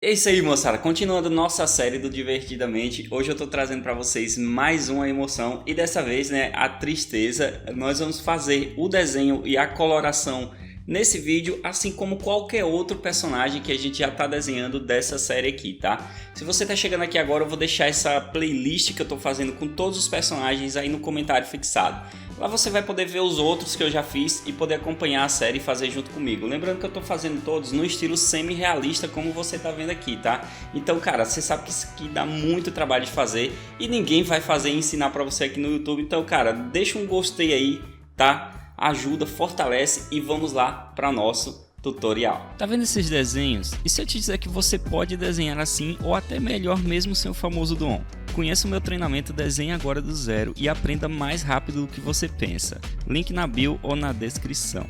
É isso aí, moçada. Continuando nossa série do Divertidamente, hoje eu tô trazendo para vocês mais uma emoção e dessa vez, né, a tristeza. Nós vamos fazer o desenho e a coloração nesse vídeo, assim como qualquer outro personagem que a gente já tá desenhando dessa série aqui, tá? Se você tá chegando aqui agora, eu vou deixar essa playlist que eu tô fazendo com todos os personagens aí no comentário fixado. Lá você vai poder ver os outros que eu já fiz e poder acompanhar a série e fazer junto comigo. Lembrando que eu tô fazendo todos no estilo semi-realista, como você tá vendo aqui, tá? Então, cara, você sabe que isso aqui dá muito trabalho de fazer e ninguém vai fazer e ensinar pra você aqui no YouTube. Então, cara, deixa um gostei aí, tá? Ajuda, fortalece e vamos lá para nosso tutorial. Tá vendo esses desenhos? E se eu te dizer que você pode desenhar assim ou até melhor mesmo sem o famoso dom? Conheça o meu treinamento Desenhe Agora do Zero e aprenda mais rápido do que você pensa. Link na bio ou na descrição.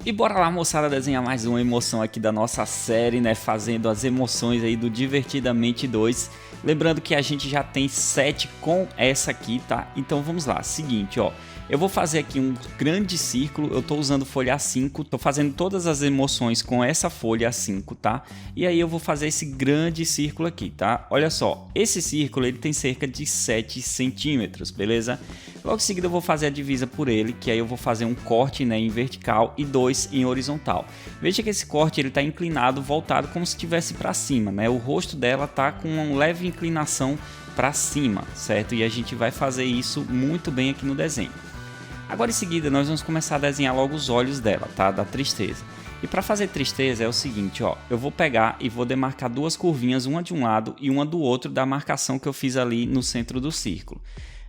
E bora lá, moçada, desenhar mais uma emoção aqui da nossa série, né? Fazendo as emoções aí do Divertidamente 2. Lembrando que a gente já tem 7 com essa aqui, tá? Então vamos lá, seguinte, ó. Eu vou fazer aqui um grande círculo, eu tô usando folha A5, tô fazendo todas as emoções com essa folha A5, tá? E aí eu vou fazer esse grande círculo aqui, tá? Olha só, esse círculo ele tem cerca de 7 centímetros, beleza? Logo em seguida eu vou fazer a divisa por ele, que aí eu vou fazer um corte, né, em vertical e 2 em horizontal. Veja que esse corte ele tá inclinado, voltado como se estivesse para cima, né? O rosto dela tá com uma leve inclinação para cima, certo? E a gente vai fazer isso muito bem aqui no desenho. Agora em seguida nós vamos começar a desenhar logo os olhos dela, tá? Da tristeza. E para fazer tristeza é o seguinte, ó, eu vou pegar e vou demarcar duas curvinhas, uma de um lado e uma do outro da marcação que eu fiz ali no centro do círculo.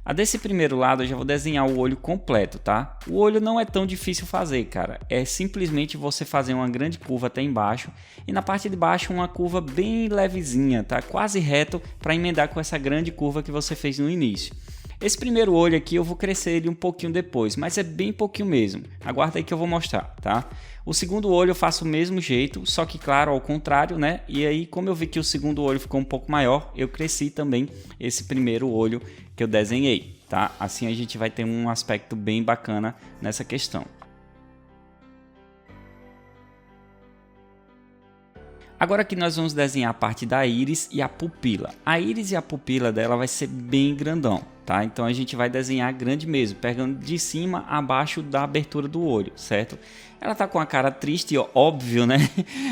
A desse primeiro lado eu já vou desenhar o olho completo, tá? O olho não é tão difícil fazer, cara. É simplesmente você fazer uma grande curva até embaixo e na parte de baixo uma curva bem levezinha, tá? Quase reto para emendar com essa grande curva que você fez no início. Esse primeiro olho aqui eu vou crescer ele um pouquinho depois, mas é bem pouquinho mesmo. Aguarda aí que eu vou mostrar, tá? O segundo olho eu faço o mesmo jeito, só que claro, ao contrário, né? E aí, como eu vi que o segundo olho ficou um pouco maior, eu cresci também esse primeiro olho que eu desenhei, tá? Assim a gente vai ter um aspecto bem bacana nessa questão. Agora aqui nós vamos desenhar a parte da íris e a pupila. A íris e a pupila dela vai ser bem grandão, tá? Então a gente vai desenhar grande mesmo, pegando de cima a baixo da abertura do olho, certo? Ela tá com a cara triste, óbvio, né?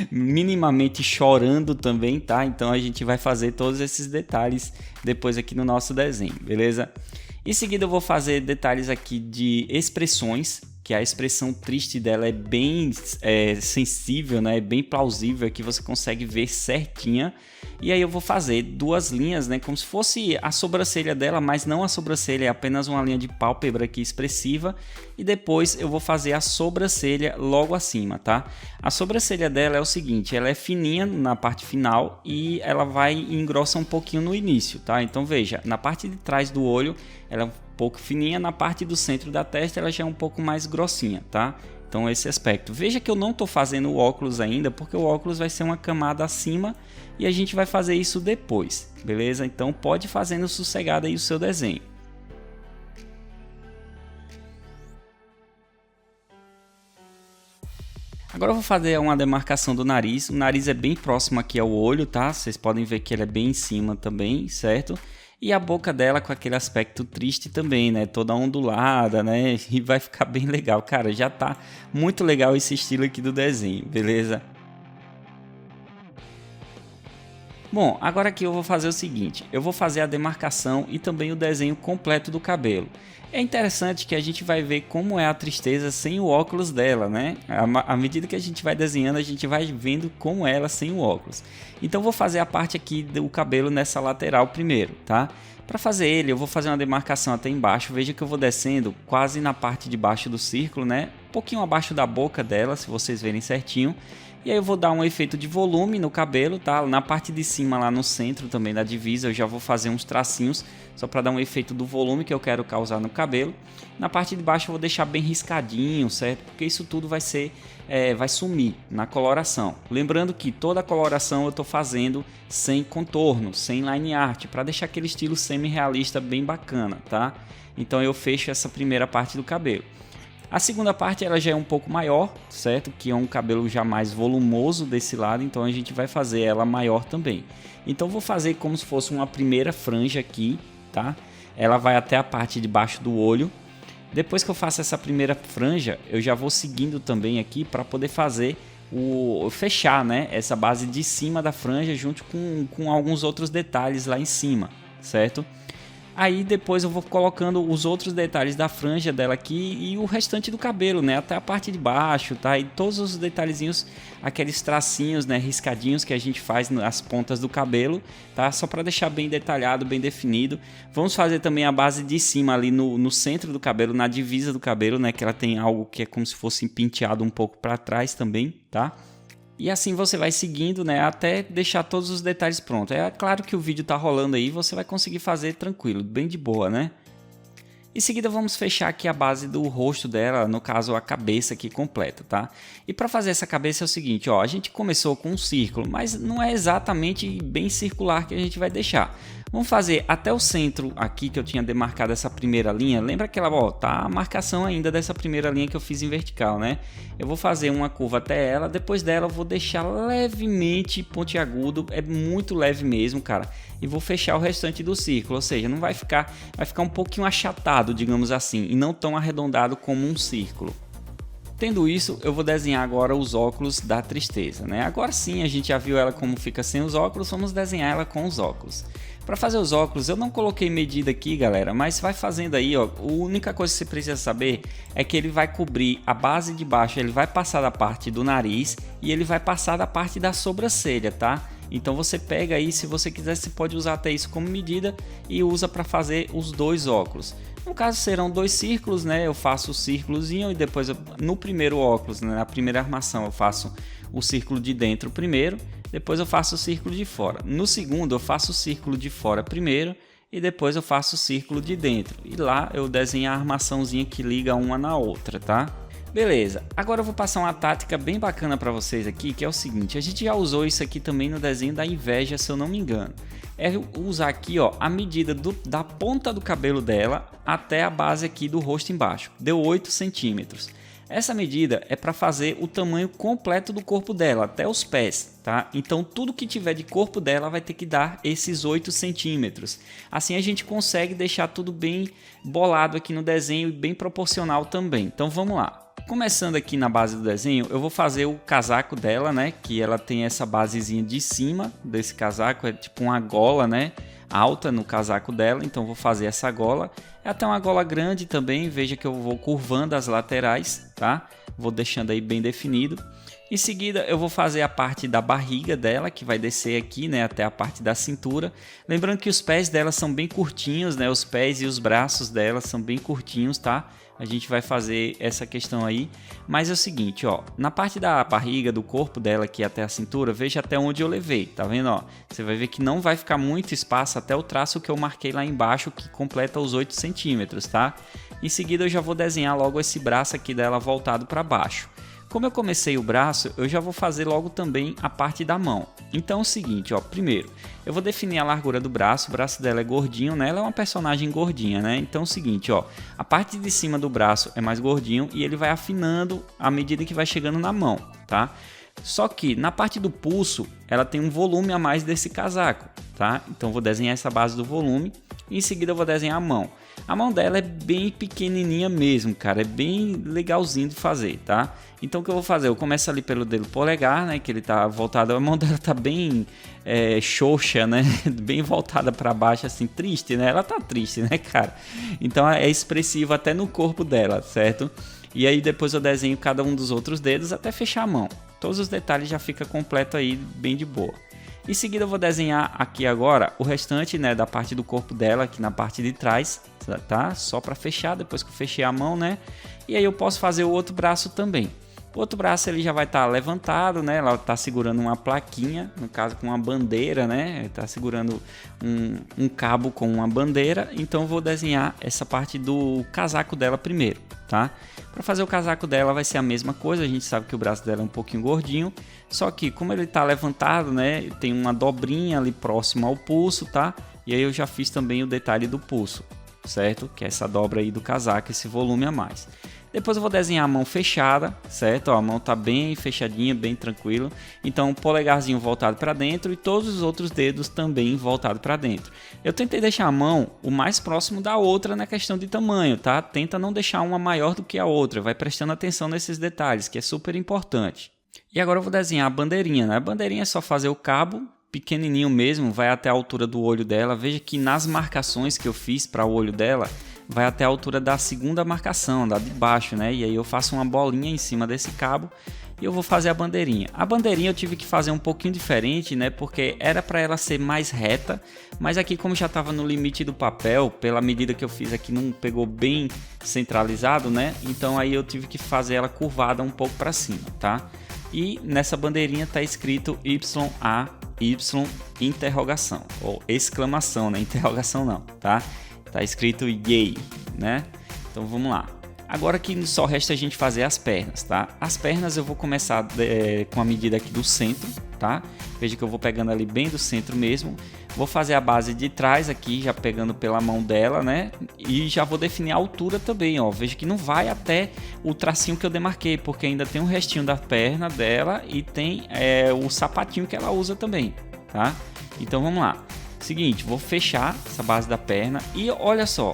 Minimamente chorando também, tá? Então a gente vai fazer todos esses detalhes depois aqui no nosso desenho, beleza? Em seguida eu vou fazer detalhes aqui de expressões, que a expressão triste dela é bem sensível, né? É bem plausível, que você consegue ver certinha. E aí eu vou fazer duas linhas, né? Como se fosse a sobrancelha dela, mas não a sobrancelha, é apenas uma linha de pálpebra aqui expressiva. E depois eu vou fazer a sobrancelha logo acima, tá? A sobrancelha dela é o seguinte, ela é fininha na parte final e ela vai engrossa um pouquinho no início, tá? Então veja, na parte de trás do olho ela é um pouco fininha, na parte do centro da testa ela já é um pouco mais grossinha, tá? Então esse aspecto. Veja que eu não estou fazendo o óculos ainda, porque o óculos vai ser uma camada acima e a gente vai fazer isso depois, beleza? Então pode ir fazendo sossegado aí o seu desenho. Agora eu vou fazer uma demarcação do nariz. O nariz é bem próximo aqui ao olho, tá? Vocês podem ver que ele é bem em cima também, certo? E a boca dela com aquele aspecto triste também, né? Toda ondulada, né? E vai ficar bem legal. Cara, já tá muito legal esse estilo aqui do desenho, beleza? Bom, agora aqui eu vou fazer o seguinte, eu vou fazer a demarcação e também o desenho completo do cabelo. É interessante que a gente vai ver como é a tristeza sem o óculos dela, né? À medida que a gente vai desenhando, a gente vai vendo como é ela sem o óculos. Então vou fazer a parte aqui do cabelo nessa lateral primeiro, tá? Para fazer ele, eu vou fazer uma demarcação até embaixo. Veja que eu vou descendo quase na parte de baixo do círculo, né? Um pouquinho abaixo da boca dela, se vocês verem certinho. E aí eu vou dar um efeito de volume no cabelo, tá? Na parte de cima, lá no centro também da divisa, eu já vou fazer uns tracinhos só para dar um efeito do volume que eu quero causar no cabelo. Na parte de baixo eu vou deixar bem riscadinho, certo? Porque isso tudo vai ser, vai sumir na coloração. Lembrando que toda a coloração eu estou fazendo sem contorno, sem line art, para deixar aquele estilo semi-realista bem bacana, tá? Então eu fecho essa primeira parte do cabelo. A segunda parte ela já é um pouco maior, certo? Que é um cabelo já mais volumoso desse lado, então a gente vai fazer ela maior também. Então vou fazer como se fosse uma primeira franja aqui, tá? Ela vai até a parte de baixo do olho. Depois que eu faço essa primeira franja, eu já vou seguindo também aqui para poder fazer fechar, né, essa base de cima da franja junto com alguns outros detalhes lá em cima, certo? Aí depois eu vou colocando os outros detalhes da franja dela aqui e o restante do cabelo, né? Até a parte de baixo, tá? E todos os detalhezinhos, aqueles tracinhos, né? Riscadinhos que a gente faz nas pontas do cabelo, tá? Só para deixar bem detalhado, bem definido. Vamos fazer também a base de cima ali no centro do cabelo, na divisa do cabelo, né? Que ela tem algo que é como se fosse penteado um pouco para trás também, tá? E assim você vai seguindo, né, até deixar todos os detalhes prontos. É claro que o vídeo tá rolando aí, você vai conseguir fazer tranquilo, bem de boa, né? Em seguida vamos fechar aqui a base do rosto dela, no caso a cabeça aqui completa, tá? E para fazer essa cabeça é o seguinte, ó, a gente começou com um círculo, mas não é exatamente bem circular que a gente vai deixar. Vamos fazer até o centro aqui que eu tinha demarcado essa primeira linha. Lembra aquela, ó, tá a marcação ainda dessa primeira linha que eu fiz em vertical, né? Eu vou fazer uma curva até ela, depois dela eu vou deixar levemente pontiagudo, é muito leve mesmo, cara. E vou fechar o restante do círculo, ou seja, não vai ficar um pouquinho achatado, digamos assim, e não tão arredondado como um círculo. Tendo isso, eu vou desenhar agora os óculos da Tristeza, né? Agora sim, a gente já viu ela como fica sem os óculos, vamos desenhar ela com os óculos. Para fazer os óculos, eu não coloquei medida aqui, galera, mas vai fazendo aí, ó. A única coisa que você precisa saber é que ele vai cobrir a base de baixo, ele vai passar da parte do nariz e ele vai passar da parte da sobrancelha, tá? Então você pega aí, se você quiser, você pode usar até isso como medida e usa para fazer os dois óculos. No caso serão dois círculos, né? Eu faço o círculozinho e depois no primeiro óculos, né? Na primeira armação eu faço o círculo de dentro primeiro, depois eu faço o círculo de fora. No segundo eu faço o círculo de fora primeiro e depois eu faço o círculo de dentro. E lá eu desenho a armaçãozinha que liga uma na outra, tá? Beleza, agora eu vou passar uma tática bem bacana para vocês aqui, que é o seguinte, a gente já usou isso aqui também no desenho da inveja, se eu não me engano. É usar aqui, ó, a medida da ponta do cabelo dela até a base aqui do rosto embaixo. Deu 8 centímetros. Essa medida é para fazer o tamanho completo do corpo dela, até os pés, tá? Então tudo que tiver de corpo dela vai ter que dar esses 8 centímetros. Assim a gente consegue deixar tudo bem bolado aqui no desenho e bem proporcional também. Então vamos lá. Começando aqui na base do desenho, eu vou fazer o casaco dela, né? Que ela tem essa basezinha de cima desse casaco, é tipo uma gola, né? Alta no casaco dela, então vou fazer essa gola. É até uma gola grande também, veja que eu vou curvando as laterais, tá? Vou deixando aí bem definido. Em seguida eu vou fazer a parte da barriga dela, que vai descer aqui, né, até a parte da cintura. Lembrando que os pés dela são bem curtinhos, né? Os pés e os braços dela são bem curtinhos, tá? A gente vai fazer essa questão aí, mas é o seguinte, ó, na parte da barriga, do corpo dela aqui até a cintura, veja até onde eu levei, tá vendo, ó? Você vai ver que não vai ficar muito espaço até o traço que eu marquei lá embaixo, que completa os 8 centímetros, tá? Em seguida eu já vou desenhar logo esse braço aqui dela voltado para baixo. Como eu comecei o braço, eu já vou fazer logo também a parte da mão. Então é o seguinte, ó, primeiro, eu vou definir a largura do braço, o braço dela é gordinho, né? Ela é uma personagem gordinha, né? Então é o seguinte, ó, a parte de cima do braço é mais gordinho e ele vai afinando à medida que vai chegando na mão, tá? Só que na parte do pulso, ela tem um volume a mais desse casaco, tá? Então vou desenhar essa base do volume e em seguida eu vou desenhar a mão. A mão dela é bem pequenininha mesmo, cara, é bem legalzinho de fazer, tá? Então o que eu vou fazer? Eu começo ali pelo dedo polegar, né, que ele tá voltado, a mão dela tá bem xoxa, né, bem voltada para baixo, assim, triste, né? Ela tá triste, né, cara? Então é expressivo até no corpo dela, certo? E aí depois eu desenho cada um dos outros dedos até fechar a mão. Todos os detalhes já fica completo aí, bem de boa. Em seguida eu vou desenhar aqui agora o restante, né, da parte do corpo dela, aqui na parte de trás, tá? Só para fechar, depois que eu fechei a mão, né? E aí eu posso fazer o outro braço também. O outro braço ele já vai estar levantado, né? Ela está segurando uma plaquinha, no caso com uma bandeira, né? Está segurando um cabo com uma bandeira. Então eu vou desenhar essa parte do casaco dela primeiro, tá? Para fazer o casaco dela vai ser a mesma coisa. A gente sabe que o braço dela é um pouquinho gordinho, só que como ele está levantado, né? Tem uma dobrinha ali próximo ao pulso, tá? E aí eu já fiz também o detalhe do pulso, certo? Que é essa dobra aí do casaco, esse volume a mais. Depois eu vou desenhar a mão fechada, certo? Ó, a mão tá bem fechadinha, bem tranquilo. Então, o polegarzinho voltado para dentro e todos os outros dedos também voltados para dentro. Eu tentei deixar a mão o mais próximo da outra na questão de tamanho, tá? Tenta não deixar uma maior do que a outra, vai prestando atenção nesses detalhes, que é super importante. E agora eu vou desenhar a bandeirinha, né? A bandeirinha é só fazer o cabo, pequenininho mesmo, vai até a altura do olho dela. Veja que nas marcações que eu fiz para o olho dela, vai até a altura da segunda marcação, da de baixo, né? E aí eu faço uma bolinha em cima desse cabo e eu vou fazer a bandeirinha. A bandeirinha eu tive que fazer um pouquinho diferente, né? Porque era para ela ser mais reta, mas aqui como já estava no limite do papel, pela medida que eu fiz aqui não pegou bem centralizado, né? Então aí eu tive que fazer ela curvada um pouco para cima, tá? E nessa bandeirinha está escrito YAY interrogação, ou exclamação, né? Interrogação não, tá? Tá escrito yay, né? Então vamos lá. Agora aqui só resta a gente fazer as pernas, tá? As pernas eu vou começar com a medida aqui do centro, tá? Veja que eu vou pegando ali bem do centro mesmo. Vou fazer a base de trás aqui, já pegando pela mão dela, né? E já vou definir a altura também, ó. Veja que não vai até o tracinho que eu demarquei, porque ainda tem um restinho da perna dela e tem o sapatinho que ela usa também, tá? Então vamos lá. Seguinte, vou fechar essa base da perna e olha só.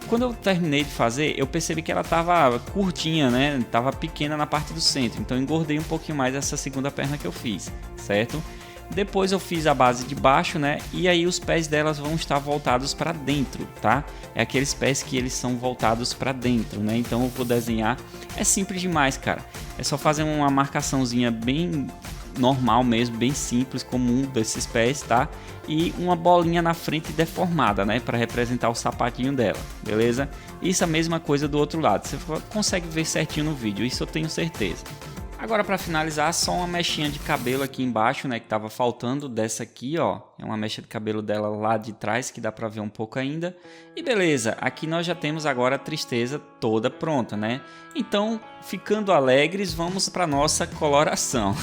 Quando eu terminei de fazer, eu percebi que ela estava curtinha, né? Tava pequena na parte do centro, então eu engordei um pouquinho mais essa segunda perna que eu fiz, certo? Depois eu fiz a base de baixo, né? E aí os pés delas vão estar voltados para dentro, tá? É aqueles pés que eles são voltados para dentro, né? Então eu vou desenhar. É simples demais, cara. É só fazer uma marcaçãozinha bem normal mesmo, bem simples, comum desses pés, tá? E uma bolinha na frente deformada, né? Para representar o sapatinho dela, beleza? Isso é a mesma coisa do outro lado. Você consegue ver certinho no vídeo, isso eu tenho certeza. Agora para finalizar, só uma mechinha de cabelo aqui embaixo, né, que tava faltando dessa aqui, ó. É uma mecha de cabelo dela lá de trás, que dá para ver um pouco ainda. E beleza, aqui nós já temos agora a tristeza toda pronta, né? Então, ficando alegres, vamos para nossa coloração.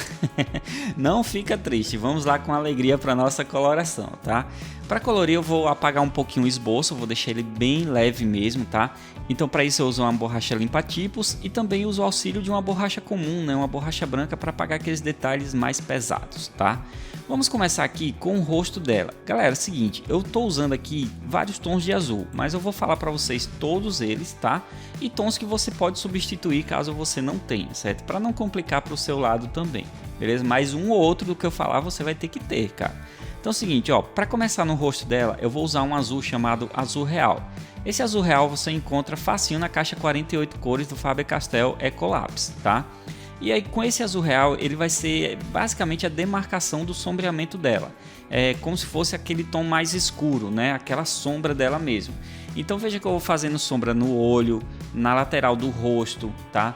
Não fica triste, vamos lá com alegria para nossa coloração, tá? Para colorir eu vou apagar um pouquinho o esboço, vou deixar ele bem leve mesmo, tá? Então para isso eu uso uma borracha limpa-tipos e também uso o auxílio de uma borracha comum, né? Uma borracha branca para apagar aqueles detalhes mais pesados, tá? Vamos começar aqui com o rosto dela. Galera, é o seguinte, eu tô usando aqui vários tons de azul, mas eu vou falar para vocês todos eles, tá? E tons que você pode substituir caso você não tenha, certo? Para não complicar para o seu lado também, beleza? Mas um ou outro do que eu falar você vai ter que ter, cara. Então é o seguinte, ó, para começar no rosto dela, eu vou usar um azul chamado azul real. Esse azul real você encontra facinho na caixa 48 cores do Faber-Castell Ecolapse, tá? E aí com esse azul real, ele vai ser basicamente a demarcação do sombreamento dela. É como se fosse aquele tom mais escuro, né? Aquela sombra dela mesmo. Então veja que eu vou fazendo sombra no olho, na lateral do rosto, tá?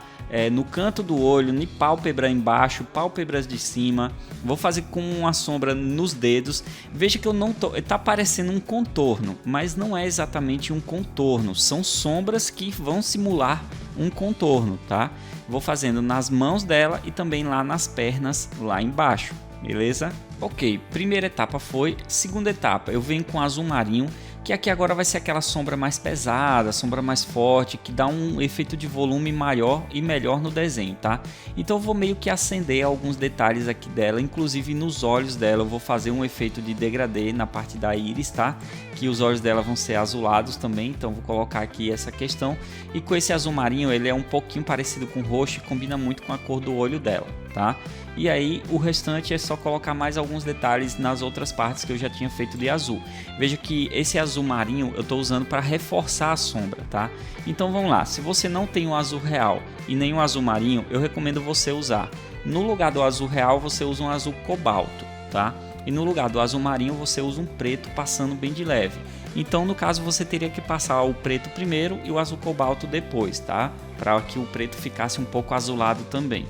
No canto do olho, na pálpebra embaixo, pálpebras de cima. Vou fazer com uma sombra nos dedos. Veja que eu não tô, tá parecendo um contorno, mas não é exatamente um contorno. São sombras que vão simular um contorno, tá? Vou fazendo nas mãos dela e também lá nas pernas, lá embaixo, beleza? Ok, primeira etapa foi. Segunda etapa, eu venho com azul marinho, que aqui agora vai ser aquela sombra mais pesada, sombra mais forte, que dá um efeito de volume maior e melhor no desenho, tá? Então eu vou meio que acender alguns detalhes aqui dela, inclusive nos olhos dela eu vou fazer um efeito de degradê na parte da íris, tá? Que os olhos dela vão ser azulados também, então vou colocar aqui essa questão. E com esse azul marinho, ele é um pouquinho parecido com o roxo e combina muito com a cor do olho dela, tá? E aí o restante é só colocar mais alguns detalhes nas outras partes que eu já tinha feito de azul. Veja que esse azul marinho eu estou usando para reforçar a sombra, tá? Então vamos lá, se você não tem o azul real e nem o azul marinho, eu recomendo você usar. No lugar do azul real você usa um azul cobalto, tá? E no lugar do azul marinho você usa um preto passando bem de leve. Então no caso você teria que passar o preto primeiro e o azul cobalto depois, tá? Para que o preto ficasse um pouco azulado também.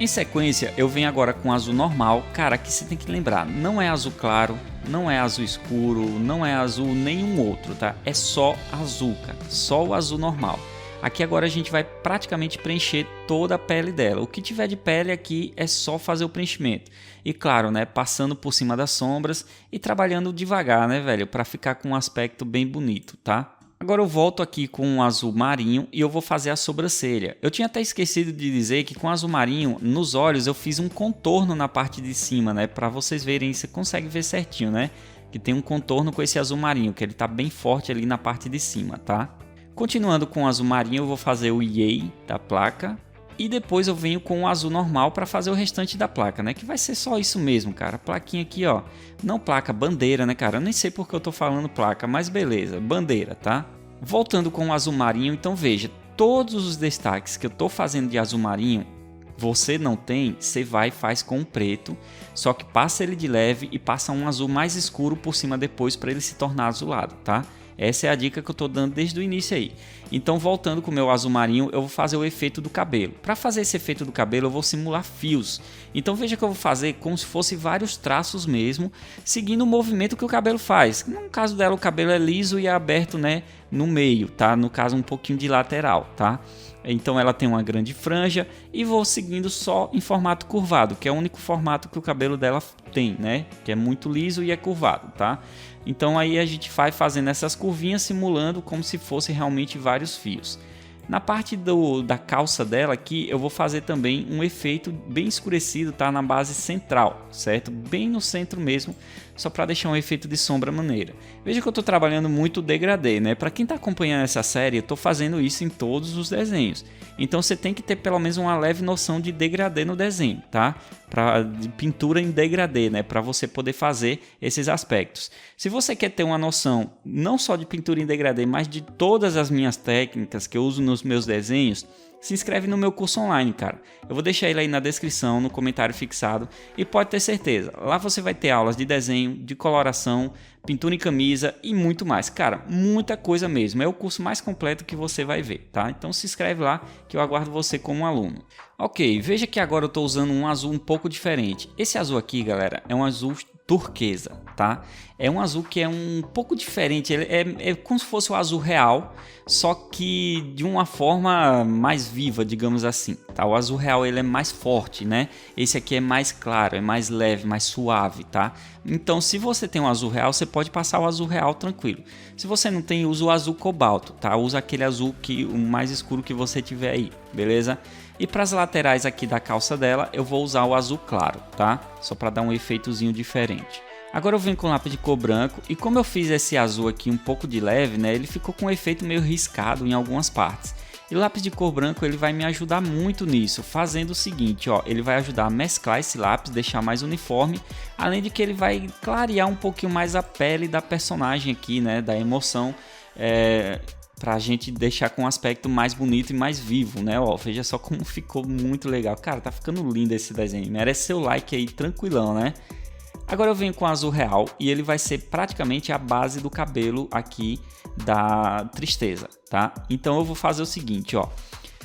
Em sequência, eu venho agora com azul normal. Cara, aqui você tem que lembrar, não é azul claro, não é azul escuro, não é azul nenhum outro, tá? É só azul, cara, só o azul normal. Aqui agora a gente vai praticamente preencher toda a pele dela. O que tiver de pele aqui é só fazer o preenchimento. E claro, né, passando por cima das sombras e trabalhando devagar, né, velho, para ficar com um aspecto bem bonito, tá? Agora eu volto aqui com um azul marinho e eu vou fazer a sobrancelha. Eu tinha até esquecido de dizer que com azul marinho, nos olhos eu fiz um contorno na parte de cima, né? Para vocês verem, você consegue ver certinho, né? Que tem um contorno com esse azul marinho, que ele tá bem forte ali na parte de cima, tá? Continuando com o azul marinho, eu vou fazer o Yay da placa. E depois eu venho com o azul normal para fazer o restante da placa, né? Que vai ser só isso mesmo, cara. Plaquinha aqui, ó. Não placa, bandeira, né, cara? Eu nem sei porque eu tô falando placa, mas beleza. Bandeira, tá? Voltando com o azul marinho, então veja. Todos os destaques que eu tô fazendo de azul marinho, você não tem, você vai e faz com o preto. Só que passa ele de leve e passa um azul mais escuro por cima depois para ele se tornar azulado, tá? Essa é a dica que eu estou dando desde o início aí. Então, voltando com o meu azul marinho, eu vou fazer o efeito do cabelo. Para fazer esse efeito do cabelo, eu vou simular fios. Então, veja que eu vou fazer como se fosse vários traços mesmo, seguindo o movimento que o cabelo faz. No caso dela, o cabelo é liso e é aberto, né, no meio, tá? No caso, um pouquinho de lateral, tá? Então ela tem uma grande franja e vou seguindo só em formato curvado, que é o único formato que o cabelo dela tem, né? Que é muito liso e é curvado, tá? Então aí a gente vai fazendo essas curvinhas simulando como se fosse realmente vários fios. Na parte da calça dela aqui eu vou fazer também um efeito bem escurecido, tá? Na base central, certo? Bem no centro mesmo, só para deixar um efeito de sombra maneira. Veja que eu estou trabalhando muito degradê, né? Para quem está acompanhando essa série, eu estou fazendo isso em todos os desenhos. Então você tem que ter pelo menos uma leve noção de degradê no desenho, tá? De pintura em degradê, né? Para você poder fazer esses aspectos. Se você quer ter uma noção não só de pintura em degradê, mas de todas as minhas técnicas que eu uso nos meus desenhos, se inscreve no meu curso online, cara. Eu vou deixar ele aí na descrição, no comentário fixado. E pode ter certeza, lá você vai ter aulas de desenho, de coloração, pintura em camisa e muito mais. Cara, muita coisa mesmo. É o curso mais completo que você vai ver, tá? Então se inscreve lá que eu aguardo você como aluno. Ok, veja que agora eu estou usando um azul um pouco diferente. Esse azul aqui, galera, é um azul turquesa, tá? É um azul que é um pouco diferente, ele é como se fosse o azul real, só que de uma forma mais viva, digamos assim, tá? O azul real ele é mais forte, né? Esse aqui é mais claro, é mais leve, mais suave, tá? Então se você tem um azul real, você pode passar o azul real tranquilo. Se você não tem, usa o azul cobalto, tá? Usa aquele azul o mais escuro que você tiver aí, beleza? E para as laterais aqui da calça dela, eu vou usar o azul claro, tá? Só para dar um efeitozinho diferente. Agora eu venho com lápis de cor branco e como eu fiz esse azul aqui um pouco de leve, né? Ele ficou com um efeito meio riscado em algumas partes. E o lápis de cor branco ele vai me ajudar muito nisso, fazendo o seguinte, ó, ele vai ajudar a mesclar esse lápis, deixar mais uniforme, além de que ele vai clarear um pouquinho mais a pele da personagem aqui, né? Da emoção, pra gente deixar com um aspecto mais bonito e mais vivo, né? Ó, veja só como ficou muito legal. Cara, tá ficando lindo esse desenho. Merece seu like aí, tranquilão, né? Agora eu venho com azul real e ele vai ser praticamente a base do cabelo aqui da Tristeza, tá? Então eu vou fazer o seguinte, ó.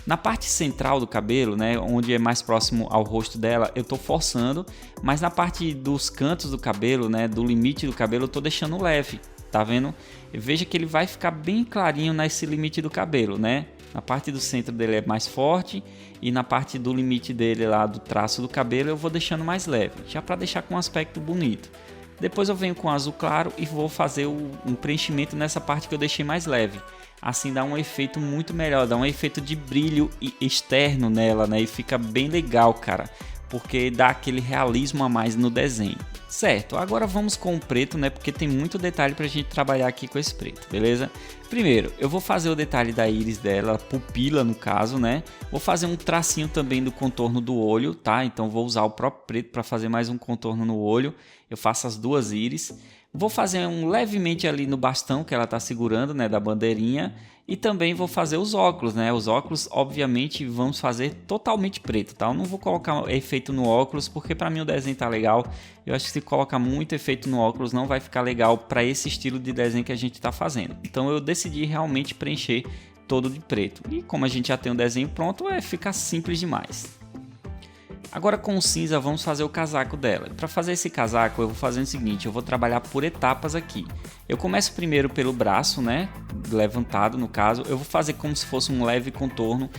Na parte central do cabelo, né, onde é mais próximo ao rosto dela, eu tô forçando, mas na parte dos cantos do cabelo, né, do limite do cabelo, eu tô deixando leve. Tá vendo? Veja que ele vai ficar bem clarinho nesse limite do cabelo, né? Na parte do centro dele é mais forte e na parte do limite dele lá do traço do cabelo eu vou deixando mais leve, já para deixar com um aspecto bonito. Depois eu venho com azul claro e vou fazer um preenchimento nessa parte que eu deixei mais leve. Assim dá um efeito muito melhor, dá um efeito de brilho externo nela, né? E fica bem legal, cara, porque dá aquele realismo a mais no desenho. Certo, agora vamos com o preto, né? Porque tem muito detalhe pra gente trabalhar aqui com esse preto, beleza? Primeiro, eu vou fazer o detalhe da íris dela, pupila no caso, né? Vou fazer um tracinho também do contorno do olho, tá? Então vou usar o próprio preto para fazer mais um contorno no olho. Eu faço as duas íris. Vou fazer um levemente ali no bastão que ela tá segurando, né? Da bandeirinha. E também vou fazer os óculos, né? Os óculos, obviamente, vamos fazer totalmente preto, tá? Eu não vou colocar efeito no óculos, porque para mim o desenho tá legal. Eu acho que se colocar muito efeito no óculos não vai ficar legal para esse estilo de desenho que a gente tá fazendo. Então eu decidi realmente preencher todo de preto. E como a gente já tem o desenho pronto, fica simples demais. Agora com o cinza vamos fazer o casaco dela. Para fazer esse casaco eu vou fazer o seguinte, eu vou trabalhar por etapas aqui. Eu começo primeiro pelo braço, né, levantado no caso, eu vou fazer como se fosse um leve contorno.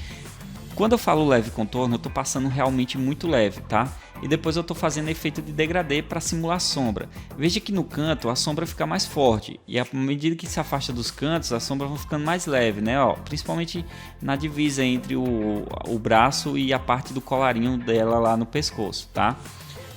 Quando eu falo leve contorno, eu tô passando realmente muito leve, tá? E depois eu tô fazendo efeito de degradê para simular sombra. Veja que no canto a sombra fica mais forte e à medida que se afasta dos cantos, a sombra vai ficando mais leve, né? Ó, principalmente na divisa entre o braço e a parte do colarinho dela lá no pescoço, tá?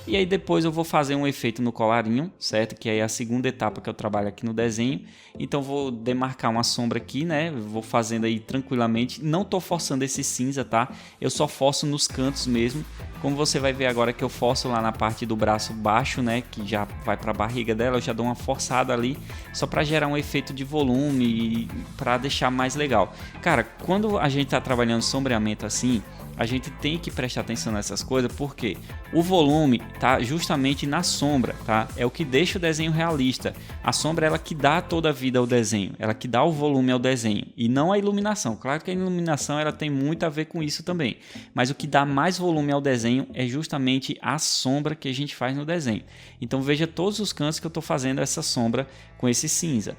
E aí depois eu vou fazer um efeito no colarinho, certo? Que é a segunda etapa que eu trabalho aqui no desenho. Então vou demarcar uma sombra aqui, né? Vou fazendo aí tranquilamente. Não tô forçando esse cinza, tá? Eu só forço nos cantos mesmo. Como você vai ver agora que eu forço lá na parte do braço baixo, né? Que já vai para a barriga dela. Eu já dou uma forçada ali, só para gerar um efeito de volume e para deixar mais legal. Cara, quando a gente tá trabalhando sombreamento assim, a gente tem que prestar atenção nessas coisas, porque o volume tá justamente na sombra, tá? É o que deixa o desenho realista. A sombra é ela que dá toda a vida ao desenho, ela que dá o volume ao desenho e não a iluminação. Claro que a iluminação ela tem muito a ver com isso também, mas o que dá mais volume ao desenho é justamente a sombra que a gente faz no desenho. Então veja todos os cantos que eu estou fazendo essa sombra com esse cinza.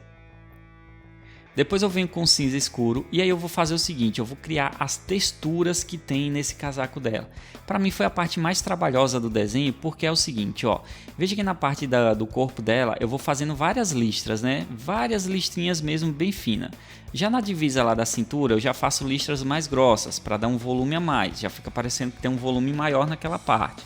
Depois eu venho com cinza escuro e aí eu vou fazer o seguinte, eu vou criar as texturas que tem nesse casaco dela. Para mim foi a parte mais trabalhosa do desenho, porque é o seguinte, ó, veja que na parte do corpo dela eu vou fazendo várias listras, né? Várias listrinhas mesmo bem finas. Já na divisa lá da cintura eu já faço listras mais grossas para dar um volume a mais, já fica parecendo que tem um volume maior naquela parte.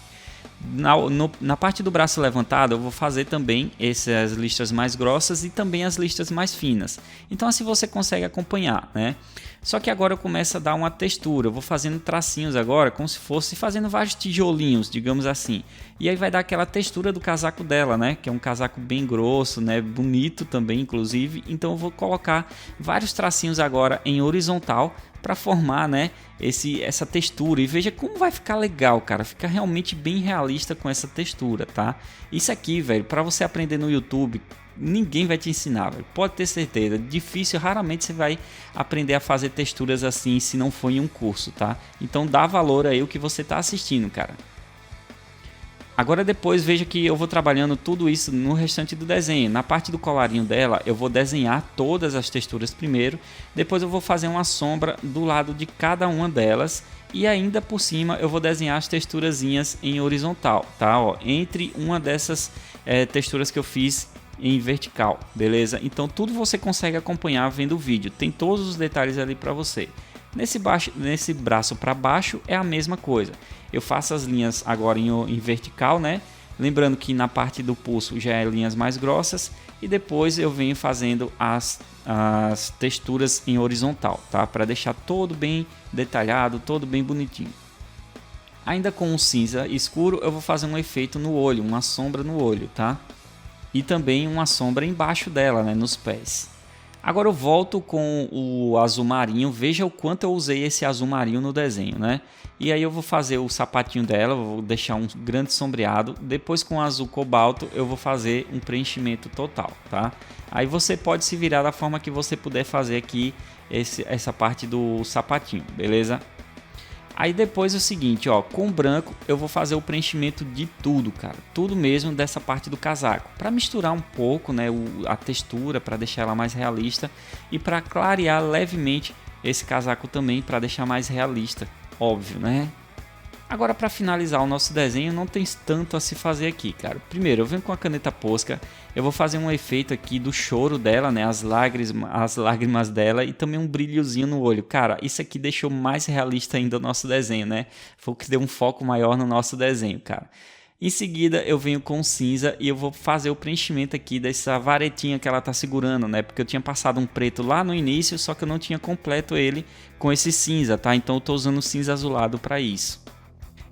Na parte do braço levantado eu vou fazer também essas listras mais grossas e também as listras mais finas. Então assim você consegue acompanhar, né? Só que agora eu começo a dar uma textura. Eu vou fazendo tracinhos agora, como se fosse fazendo vários tijolinhos, digamos assim. E aí vai dar aquela textura do casaco dela, né? Que é um casaco bem grosso, né? Bonito também, inclusive. Então eu vou colocar vários tracinhos agora em horizontal para formar, né, essa textura. E veja como vai ficar legal, cara. Fica realmente bem realista com essa textura, tá? Isso aqui, velho, para você aprender no YouTube, ninguém vai te ensinar, velho. Pode ter certeza. Difícil, raramente você vai aprender a fazer texturas assim se não for em um curso, tá? Então dá valor aí o que você tá assistindo, cara. Agora depois veja que eu vou trabalhando tudo isso no restante do desenho. Na parte do colarinho dela eu vou desenhar todas as texturas primeiro, depois eu vou fazer uma sombra do lado de cada uma delas e ainda por cima eu vou desenhar as texturazinhas em horizontal, tá? Ó, entre uma dessas texturas que eu fiz em vertical, beleza? Então tudo você consegue acompanhar vendo o vídeo, tem todos os detalhes ali para você. Nesse braço para baixo é a mesma coisa. Eu faço as linhas agora em vertical, né? Lembrando que na parte do pulso já é linhas mais grossas e depois eu venho fazendo as texturas em horizontal, tá? Para deixar todo bem detalhado, todo bem bonitinho. Ainda com o cinza escuro eu vou fazer um efeito no olho, uma sombra no olho, tá? E também uma sombra embaixo dela, né? Nos pés. Agora eu volto com o azul marinho, veja o quanto eu usei esse azul marinho no desenho, né? E aí eu vou fazer o sapatinho dela, vou deixar um grande sombreado, depois com o azul cobalto eu vou fazer um preenchimento total, tá? Aí você pode se virar da forma que você puder fazer aqui essa parte do sapatinho, beleza? Aí depois é o seguinte, ó, com branco eu vou fazer o preenchimento de tudo, cara, tudo mesmo dessa parte do casaco, para misturar um pouco, né, a textura, para deixar ela mais realista e para clarear levemente esse casaco também, para deixar mais realista, óbvio, né? Agora para finalizar o nosso desenho não tem tanto a se fazer aqui, cara. Primeiro eu venho com a caneta Posca, eu vou fazer um efeito aqui do choro dela, né, as lágrimas dela e também um brilhozinho no olho. Cara, isso aqui deixou mais realista ainda o nosso desenho, né? Foi o que deu um foco maior no nosso desenho, cara. Em seguida eu venho com cinza e eu vou fazer o preenchimento aqui dessa varetinha que ela tá segurando, né? Porque eu tinha passado um preto lá no início, só que eu não tinha completo ele com esse cinza, tá? Então eu tô usando o cinza azulado para isso.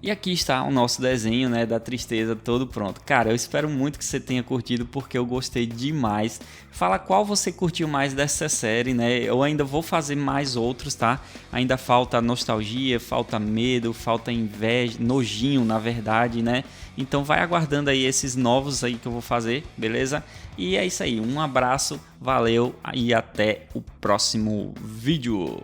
E aqui está o nosso desenho, né, da tristeza todo pronto. Cara, eu espero muito que você tenha curtido porque eu gostei demais. Fala qual você curtiu mais dessa série, né? Eu ainda vou fazer mais outros, tá? Ainda falta nostalgia, falta medo, falta inveja, nojinho, na verdade, né? Então vai aguardando aí esses novos aí que eu vou fazer, beleza? E é isso aí, um abraço, valeu e até o próximo vídeo.